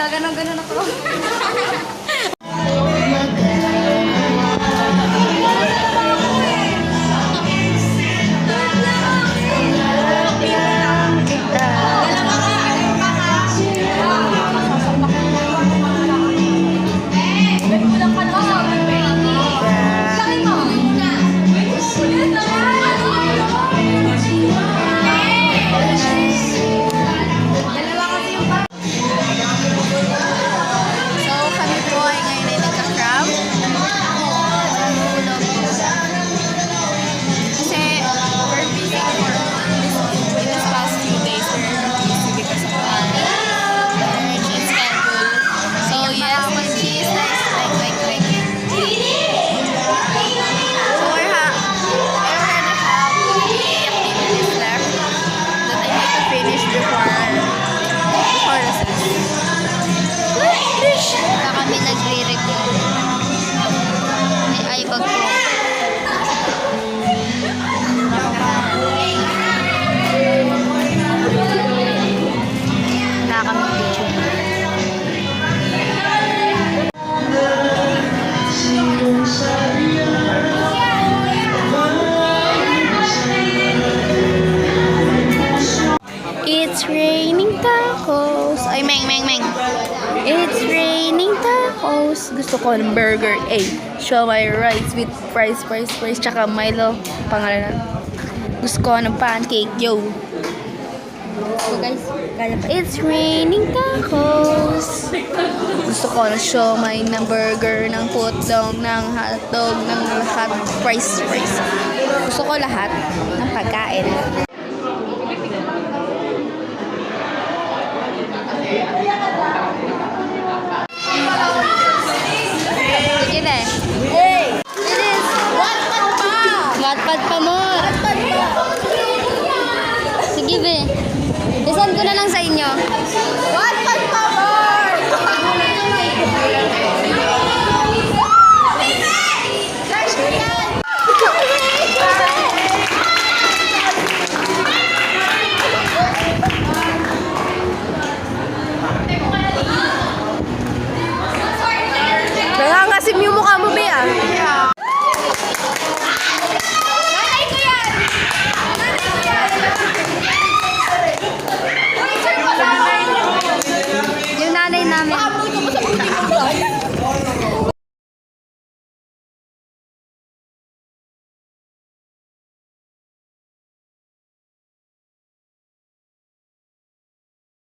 Nagaganon-ganon ako. It's raining tacos. Ay, meng. It's raining tacos. Gusto ko ng burger. Show my rice with fries. Tsaka Milo. Pangalan. Gusto ko ng pancake. Yo. So guys, it's raining tacos. Gusto ko ng siomay, ng burger, ng putlong, ng hotdog, ng lahat. Fries. Gusto ko lahat ng pagkain. Sige na. Hey! Bilis! Wattpad pa mo. Sige be. Isan ko na lang sa inyo. Wattpad pa